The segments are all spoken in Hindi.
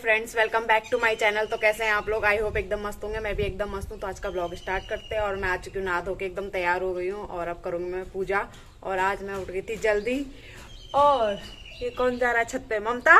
Friends, welcome back to my channel. तो कैसे हैं आप लोग? आई होप एकदम मस्त होंगे। मैं भी एकदम मस्त हूँ। तो आज का ब्लॉग स्टार्ट करते हैं। और मैं आ चुकी हूँ नहा धो के, एकदम तैयार हो गई हूँ और अब करूँगी मैं पूजा। और आज मैं उठ गई थी जल्दी। और ये कौन जा रहा है छत पे? ममता।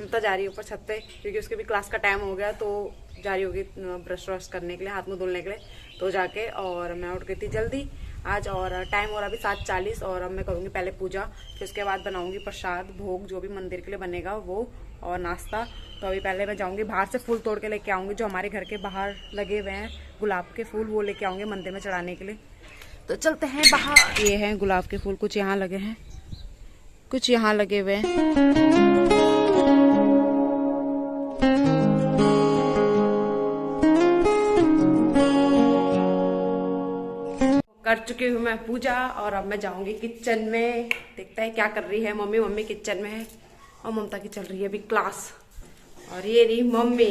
ममता जा रही है ऊपर छत पे क्योंकि उसके भी क्लास का टाइम हो गया, तो जा रही होगी ब्रश व्रश करने के लिए, हाथ मुँह धुलने के लिए। तो जाके और मैं उठ गई थी जल्दी आज। और टाइम हो रहा अभी 7:40। और अब मैं करूँगी पहले पूजा, फिर उसके बाद बनाऊंगी प्रसाद भोग जो भी मंदिर के लिए बनेगा वो, और नाश्ता। तो अभी पहले मैं जाऊंगी बाहर से फूल तोड़ के लेके आऊंगी, जो हमारे घर के बाहर लगे हुए हैं गुलाब के फूल, वो लेके आऊंगी मंदिर में चढ़ाने के लिए। तो चलते हैं बाहर। ये हैं गुलाब के फूल, कुछ यहाँ लगे हैं, कुछ यहाँ लगे हुए हैं। कर चुकी हूँ मैं पूजा और अब मैं जाऊंगी किचन में। देखते हैं क्या कर रही है मम्मी। मम्मी किचन में है और ममता की चल रही है अभी क्लास। और ये रही मम्मी।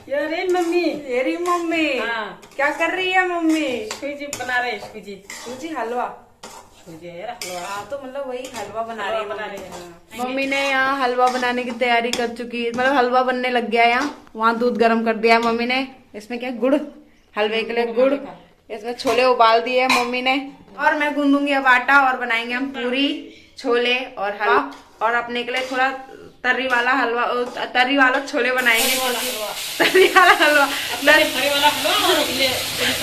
ये मम्मी। ये रही मम्मी। हाँ। क्या कर रही है मम्मी? सूजी बना रहे सूजी। सूजी हलवा। सूजी है हलवा। हाँ, तो मतलब वही हलवा बना रही है बना मम्मी। रहे हैं। मम्मी ने यहाँ हलवा बनाने की तैयारी कर चुकी है, मतलब हलवा बनने लग गया है यहाँ। वहाँ दूध गर्म कर दिया है मम्मी ने। इसमें क्या गुड़, हलवे के लिए गुड़। इसमें छोले उबाल दिए है मम्मी ने। और मैं गूंदूंगी अब आटा और बनाएंगे हम पूरी, छोले और हलवा। और अपने के लिए थोड़ा तर्री वाला हलवा, तर्री वाला छोले बनाएंगे। तर्री वाला हलवा,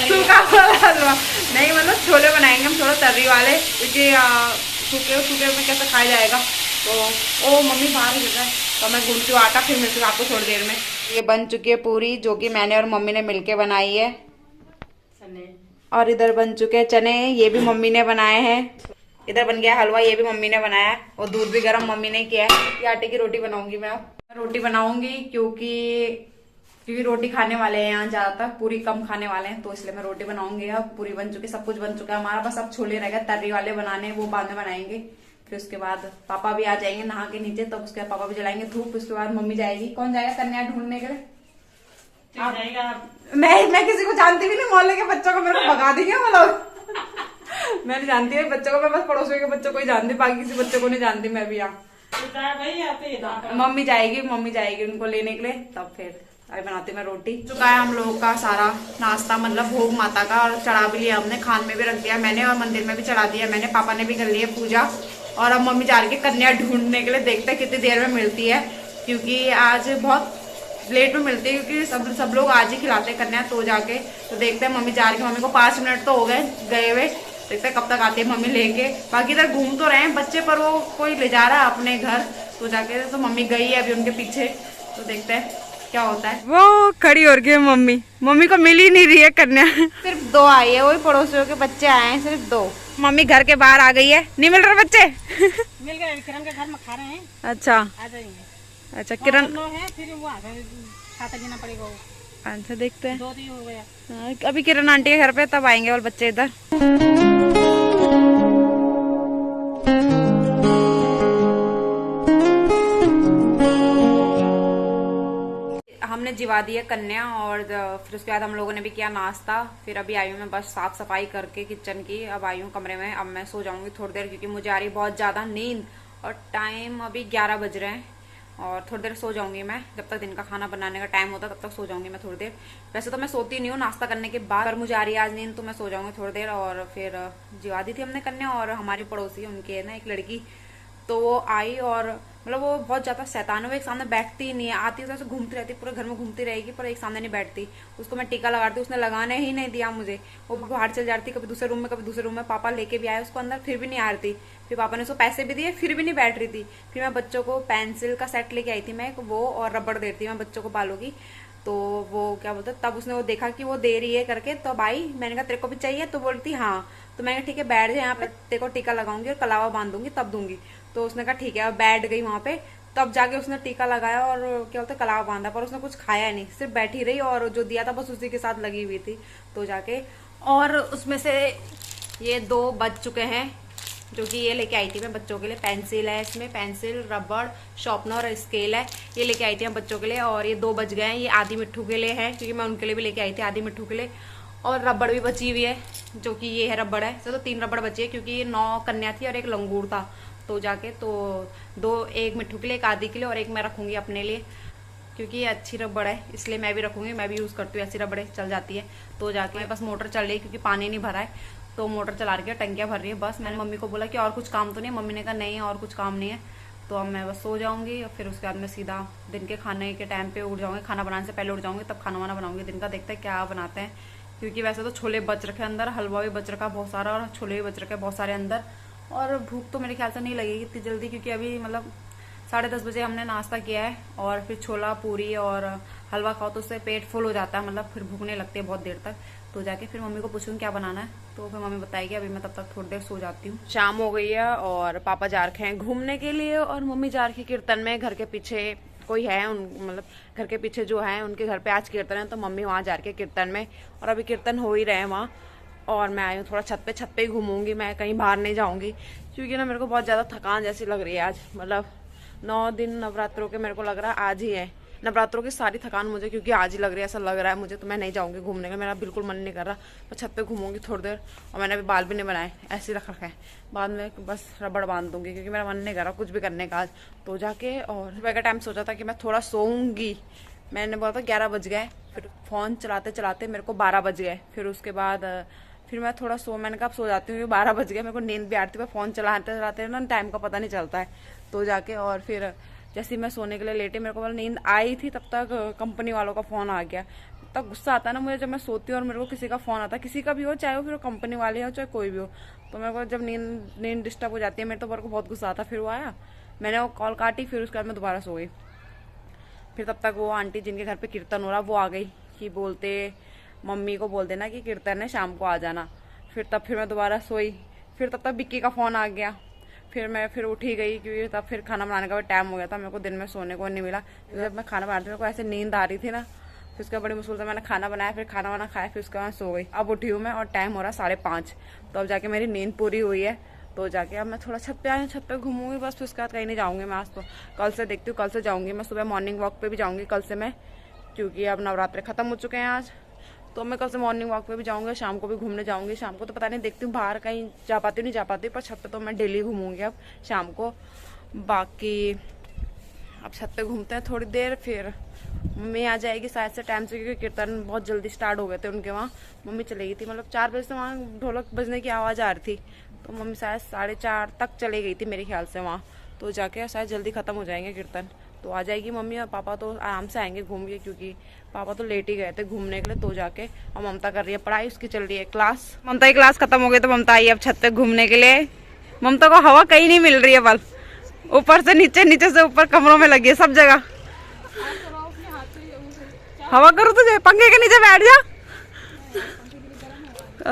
सूखा वाला हलवा नहीं, मतलब छोले बनाएंगे हम थोड़ा तर्री वाले, क्योंकि सूखे सूखे में कैसे खाया जाएगा। तो ओ मम्मी बाहर गिर रहा है, तो मैं गूंथती हूँ आटा, फिर मिलती हूँ आपको थोड़ी देर में। ये बन चुकी है पूरी, जो कि मैंने और मम्मी ने मिलके बनाई है। और इधर बन चुके हैं चने, ये भी मम्मी ने बनाए हैं। इधर बन गया हलवा, ये भी मम्मी ने बनाया है। और दूध भी गर्म मम्मी ने किया है। ये आटे की रोटी बनाऊंगी मैं। अब रोटी बनाऊंगी क्योंकि रोटी खाने वाले हैं यहाँ ज्यादातर, पूरी कम खाने वाले हैं, तो इसलिए मैं रोटी बनाऊंगी। अब पूरी बन चुकी, सब कुछ बन चुका है हमारा, बस अब छोले रह गए तर्री वाले बनाने, वो बाद में बनाएंगे। फिर उसके बाद पापा भी आ जाएंगे नहा के नीचे, तब उसके बाद पापा भी जलाएंगे धूप। उसके बाद मम्मी जाएगी। कौन जाएगा कन्या ढूंढने के लिए? मैं किसी को जानती भी नहीं, मोहल्ले के बच्चों को मेरे को भगा देंगे वो लोग। मैं नहीं जानती है बच्चों को, मैं बस पड़ोसियों के बच्चों को ही जानती, बाकी किसी बच्चों को नहीं जानती मैं भी यहाँ। मम्मी जाएगी उनको लेने के लिए, तब फिर अभी बनाती मैं रोटी। चुका है हम लोगों का सारा नाश्ता, मतलब भोग माता का, और चढ़ा भी लिया हमने, खान में भी रख दिया मैंने, और मंदिर में भी चढ़ा दिया मैंने। पापा ने भी कर ली है पूजा। और अब मम्मी जा रही है कन्या ढूंढने के लिए। देखते हैं कितनी देर में मिलती है, क्योंकि आज बहुत लेट में मिलती है, क्योंकि सब लोग आज ही खिलाते हैं कन्या। तो जाके तो देखते हैं मम्मी जा रही है। मम्मी को 5 मिनट तो हो गए हुए, देखते हैं कब तक आती है मम्मी लेके। बाकी इधर घूम तो रहे हैं बच्चे, पर वो कोई ले जा रहा है अपने घर, तो जाके तो मम्मी गई है अभी उनके पीछे। तो देखते हैं क्या होता है। वो खड़ी हो गई मम्मी। मम्मी को मिल ही नहीं रही है कन्या। सिर्फ 2 आई है, वही पड़ोसियों के बच्चे आए हैं, सिर्फ 2। मम्मी घर के बाहर आ गई है, नहीं मिल रहे बच्चे। मिल गए, किरण के घर में खा रहे हैं। अच्छा आ जाएंगे। अच्छा, किरण है, फिर वो आ गए, खाता गिना पड़ेगा वो। अच्छा देखते हैं। 2 दिन हो गया। अभी किरण आंटी के घर पे, तब आएंगे और बच्चे इधर। हमने जिवा दी है कन्या, और फिर उसके बाद हम लोगों ने भी किया नाश्ता। फिर अभी आई हूँ मैं बस साफ सफाई करके किचन की। अब आई हूँ कमरे में। अब मैं सो जाऊंगी थोड़ी देर, क्योंकि मुझे आ रही बहुत ज्यादा नींद। और टाइम अभी 11 बज रहे हैं, और थोड़ी देर सो जाऊंगी मैं। जब तक दिन का खाना बनाने का टाइम होता तब तक सो जाऊंगी मैं थोड़ी देर। वैसे तो मैं सोती नहीं हूँ नाश्ता करने के बाद, पर मुझे आ रही है आज नींद, तो मैं सो जाऊंगी थोड़ी देर। और फिर जिवा दी थी हमने कन्या, और हमारी पड़ोसी उनकी है ना एक लड़की, तो वो आई। और मतलब वो बहुत ज्यादा शैतान है, वो एक सामने बैठती ही नहीं है। आती है तो ऐसे घूमती रहती, पूरे घर में घूमती रहेगी, पर एक सामने नहीं बैठती। उसको मैं टीका लगाती, उसने लगाने ही नहीं दिया मुझे। वो बाहर चल जाती, कभी दूसरे रूम में कभी दूसरे रूम में। पापा लेके भी आए उसको अंदर, फिर भी नहीं आ रही थी। फिर पापा ने उसको पैसे भी दिए, फिर भी नहीं बैठ रही थी। फिर मैं बच्चों को पेंसिल का सेट लेके आई थी मैं, वो और रबड़ देती थी मैं बच्चों को बालों की। तो वो क्या बोलते, तब उसने वो देखा कि वो दे रही है करके, तब आई। मैंने कहा तेरे को भी चाहिए? तो बोलती हाँ। तो मैंने कहा ठीक है बैठ जाए यहाँ पे, तेरे को टीका लगाऊंगी और कलावा बांध दूंगी तब दूंगी। तो उसने कहा ठीक है। अब बैठ गई वहां पे, तब जाके उसने टीका लगाया और क्या बोलते कलावा बांधा, पर उसने कुछ खाया नहीं, सिर्फ बैठी रही। और जो दिया था बस उसी के साथ लगी हुई थी। तो जाके और उसमें से ये 2 बच चुके हैं, जो कि ये लेके आई थी मैं बच्चों के लिए। पेंसिल है इसमें, पेंसिल, रबड़, शार्पनर और स्केल है, ये लेके आई थी मैं बच्चों के लिए। और ये 2 बच गए हैं, ये आदि मिट्ठू के लिए है, क्योंकि मैं उनके लिए भी लेके आई थी आदि मिट्ठू के लिए। और रबड़ भी बची हुई है, जो कि ये है रबड़ है। तो 3 रबड़ बची है क्योंकि 9 कन्या थी और 1 लंगूर था। तो जाके तो 2, एक मिट्ठू के लिए, एक आदि के लिए और एक मैं रखूंगी अपने लिए, क्योंकि ये अच्छी रबड़ है इसलिए मैं भी रखूंगी। मैं भी यूज़ करती हूँ, ऐसी रबड़े चल जाती है। तो जाके बस मोटर चल रही है क्योंकि पानी नहीं भरा है, तो मोटर चला रही है, टंकियाँ भर रही है। बस मैंने मम्मी को बोला कि और कुछ काम तो नहीं है। मम्मी ने कहा नहीं और कुछ काम नहीं है। तो अब मैं बस सो जाऊंगी और फिर उसके बाद मैं सीधा दिन के खाने के टाइम पे उठ जाऊंगी। खाना बनाने से पहले उठ जाऊंगी, तब खाना वाना बनाऊंगी। दिन का देखते हैं क्या बनाते हैं, क्योंकि वैसे तो छोले बच रखे अंदर, हलवा भी बच रखा बहुत सारा और छोले भी बच रखे बहुत सारे अंदर। और भूख तो मेरे ख्याल से नहीं लगेगी इतनी जल्दी, क्योंकि अभी मतलब 10:30 बजे हमने नाश्ता किया है और फिर छोला पूरी और हलवा खाओ तो उससे पेट फुल हो जाता है, मतलब फिर भूख नहीं लगती है बहुत देर तक। तो जाके फिर मम्मी को पूछूंगी क्या बनाना है, तो फिर मम्मी बताएगी। अभी मैं तब तक थोड़ी देर सो जाती हूँ। शाम हो गई है और पापा जा रखे हैं घूमने के लिए और मम्मी जा रखी कीर्तन में। घर के पीछे कोई है मतलब घर के पीछे जो है उनके घर पे आज कीर्तन है, तो मम्मी वहाँ जा रही है कीर्तन में। और अभी कीर्तन हो ही रहे हैं वहाँ, और मैं आई हूँ थोड़ा छत पे ही घूमूंगी। मैं कहीं बाहर नहीं जाऊंगी क्योंकि ना मेरे को बहुत ज्यादा थकान जैसी लग रही है आज। मतलब 9 दिन नवरात्रों के मेरे को लग रहा है आज ही है, नवरात्रों की सारी थकान मुझे क्योंकि आज ही लग रही है, ऐसा लग रहा है मुझे। तो मैं नहीं जाऊंगी घूमने का, मेरा बिल्कुल मन नहीं कर रहा। मैं छत पे घूमूंगी थोड़ी देर। और मैंने अभी बाल भी नहीं बनाए, ऐसे ही रख रखे हैं। बाद में बस रबड़ बांध दूंगी क्योंकि मेरा मन नहीं कर रहा कुछ भी करने का आज। तो जाके और सुबह का टाइम सोचा था कि मैं थोड़ा सोऊंगी। मैंने बोला था 11 बज गए, फिर फोन चलाते चलाते मेरे को 12 बज गए। फिर उसके बाद फिर मैं थोड़ा मैंने कहा सो जाती हूँ, 12 बज गए। मेरे को नींद भी आती है, फोन चलाते चलाते ना टाइम का पता नहीं चलता है। तो जाके और फिर जैसे ही मैं सोने के लिए लेटी, मेरे को नींद आई थी, तब तक कंपनी वालों का फोन आ गया। तब गुस्सा आता है ना मुझे जब मैं सोती हूँ और मेरे को किसी का फोन आता है, किसी का भी हो, चाहे वो फिर कंपनी वाले हो चाहे कोई भी हो। तो मेरे को जब नींद डिस्टर्ब हो जाती है मेरे, तो मेरे को बहुत गुस्सा आता है। फिर वो आया, मैंने वो कॉल काटी, फिर उसके बाद मैं दोबारा सो गई। फिर तब तक वो आंटी जिनके घर पे कीर्तन हो रहा वो आ गई कि बोलते मम्मी को बोल देना कि कीर्तन है शाम को आ जाना। फिर मैं दोबारा सोई। फिर तब तक विक्की का फोन आ गया। फिर मैं उठ ही गई क्योंकि तब फिर खाना बनाने का भी टाइम हो गया था। मेरे को दिन में सोने को नहीं मिला, जब मैं खाना बनाती मेरे को ऐसे नींद आ रही थी ना। फिर उसके बड़ी मुश्किल से मैंने खाना बनाया, फिर खाना वाना खाया, फिर उसके बाद सो गई। अब उठी हूँ मैं और टाइम हो रहा 5:30। तो अब जाके मेरी नींद पूरी हुई है। तो जाके अब मैं थोड़ा छत पे आई हूँ, छत पे घूमूंगी बस। फिर उसके बाद कहीं नहीं जाऊंगी मैं आज। तो कल से देखती हूँ, कल से जाऊंगी मैं सुबह मॉर्निंग वॉक पे भी जाऊंगी कल से मैं, क्योंकि अब नवरात्रे खत्म हो चुके हैं आज। तो मैं कल से मॉर्निंग वॉक पे भी जाऊंगी, शाम को भी घूमने जाऊंगी। शाम को तो पता नहीं, देखती हूँ बाहर कहीं जा पाती हूँ नहीं जा पाती, पर छत पे तो मैं डेली घूमूंगी अब शाम को। बाकी अब छत पे घूमते हैं थोड़ी देर, फिर मम्मी आ जाएगी शायद से टाइम से, क्योंकि कीर्तन बहुत जल्दी स्टार्ट हो गए थे उनके वहाँ। मम्मी चली गई थी, मतलब 4 बजे से वहाँ ढोलक बजने की आवाज़ आ रही थी, तो मम्मी शायद 4:30 तक चली गई थी मेरे ख्याल से वहाँ। तो जाके शायद जल्दी ख़त्म हो जाएंगे कीर्तन, तो आ जाएगी मम्मी। और पापा तो आराम से आएंगे घूम के, क्योंकि पापा तो लेट ही गए थे घूमने के लिए। तो जाके और ममता कर रही है पढ़ाई, उसकी चल रही है क्लास। ममता की क्लास खत्म हो गई तो ममता आई अब छत पे घूमने के लिए। ममता को हवा कहीं नहीं मिल रही है, बल ऊपर से नीचे, नीचे से ऊपर, कमरों में लगी है सब जगह। हवा करो तुझे, पंखे के नीचे बैठ जा,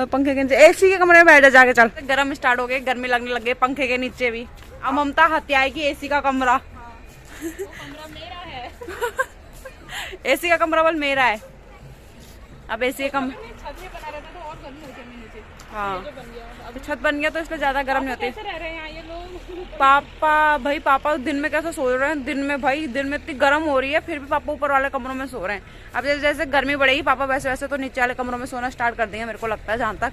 पंखे के नीचे, एसी के कमरे में बैठ जा जाके। चल गर्म स्टार्ट हो गए, गर्मी लगने लग गई पंखे के नीचे भी। अब ममता हत्या की एसी का कमरा मेरा है। एसी का कमरा बल मेरा है। अब एसी का छत में बना रहता तो और गर्मी होती है नीचे। हाँ, बन गया तो छत बन गया तो इसलिए ज्यादा गर्म नहीं होती। कैसे रह रहे हैं यहाँ ये लोग? पापा दिन में कैसे सो रहे हैं? दिन में इतनी गर्म हो रही है, फिर भी पापा ऊपर वाले कमरों में सो रहे हैं। अब जैसे जैसे गर्मी बढ़ेगी पापा वैसे वैसे तो नीचे वाले कमरों में सोना स्टार्ट कर देंगे, मेरे को लगता है जहाँ तक।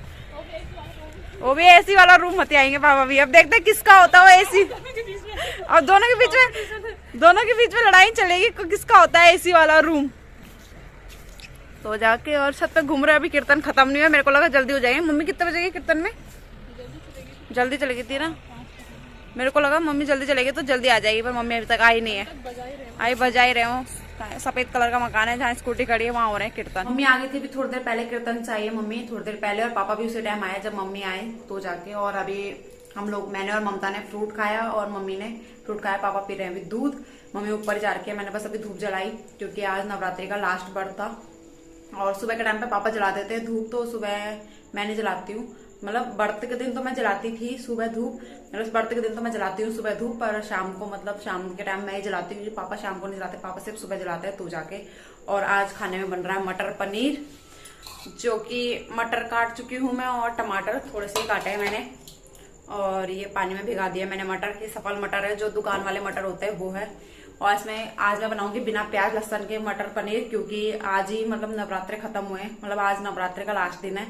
वो भी एसी वाला रूम मत आएंगे पापा भी। अब देखते हैं किसका होता है एसी। और दोनों के बीच में लड़ाई चलेगी किसका होता है एसी वाला रूम। तो जाके और छत पे घूम रहे, अभी कीर्तन खत्म नहीं है, मेरे को लगा जल्दी हो जाएगी। मम्मी कितने बजे गई कीर्तन में? जल्दी चलेगी थी ना, मेरे को लगा मम्मी जल्दी चलेगी तो जल्दी आ जाएगी, पर मम्मी अभी तक आई नहीं है। आई बजा ही रहे हो, सफेद कलर का मकान है जहाँ स्कूटी खड़ी है, वहाँ हो रहे हैं कीर्तन। मम्मी आ गई थी अभी थोड़ी देर पहले, कीर्तन से आई है मम्मी थोड़ी देर पहले, और पापा भी उसी टाइम आया जब मम्मी आए। तो जाके और अभी हम लोग, मैंने और ममता ने फ्रूट खाया और मम्मी ने फ्रूट खाया, पापा पी रहे हैं अभी दूध। मम्मी ऊपर जा रही है, मैंने बस अभी धूप जलाई क्योंकि आज नवरात्रि का लास्ट व्रत था। और सुबह के टाइम पे पापा जला देते हैं धूप, तो सुबह मैं नहीं जलाती हूँ। मतलब व्रत के दिन तो मैं जलाती थी सुबह धूप, मतलब व्रत के दिन तो मैं जलाती हूँ सुबह धूप, पर शाम को, मतलब शाम के टाइम मैं ही जलाती हूँ, पापा शाम को नहीं जलाते, पापा सिर्फ सुबह जलाते हैं। तो जाके और आज खाने में बन रहा है मटर पनीर, जो कि मटर काट चुकी हूँ मैं, और टमाटर थोड़े से काटे हैं मैंने, और ये पानी में भिगा दिया मैंने मटर। ये सफल मटर है, जो दुकान वाले मटर होते हैं वो है। और इसमें आज मैं बनाऊंगी बिना प्याज लहसुन के मटर पनीर, क्योंकि आज ही मतलब नवरात्रे खत्म हुए हैं, मतलब आज नवरात्रे का लास्ट दिन है,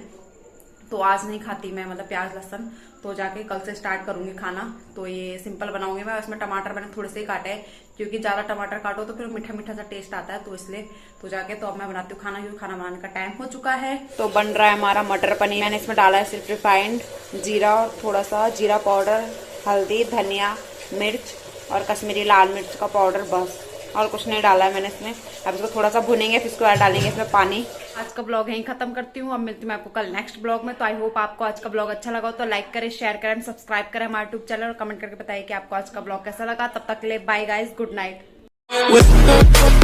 तो आज नहीं खाती मैं मतलब प्याज लहसुन, तो जाके कल से स्टार्ट करूंगी खाना। तो ये सिंपल बनाऊंगी मैं। इसमें टमाटर मैंने थोड़े से ही काटे हैं, क्योंकि ज्यादा टमाटर काटो तो फिर मीठा मीठा सा टेस्ट आता है, तो इसलिए तो जाके तो अब मैं बनाती हूँ खाना, क्योंकि खाना बनाने का टाइम हो चुका है। तो बन रहा है हमारा मटर पनीर। मैंने इसमें डाला है सिर्फ रिफाइंड जीरा, थोड़ा सा जीरा पाउडर, हल्दी, धनिया, मिर्च और कश्मीरी लाल मिर्च का पाउडर, बस और कुछ नहीं डाला है मैंने इसमें। अब इसको थोड़ा सा भुनेंगे, फिर उसके बाद डालेंगे इसमें पानी। आज का ब्लॉग यहीं खत्म करती हूँ। अब मिलती हूँ मैं आपको कल नेक्स्ट ब्लॉग में। तो आई होप आपको आज का ब्लॉग अच्छा लगा हो तो लाइक करें, शेयर करें, सब्सक्राइब करें हमारे यूट्यूब चैनल और कमेंट करके बताइए कि आपको आज का ब्लॉग कैसा लगा। तब तक के लिए बाय गाइस, गुड नाइट।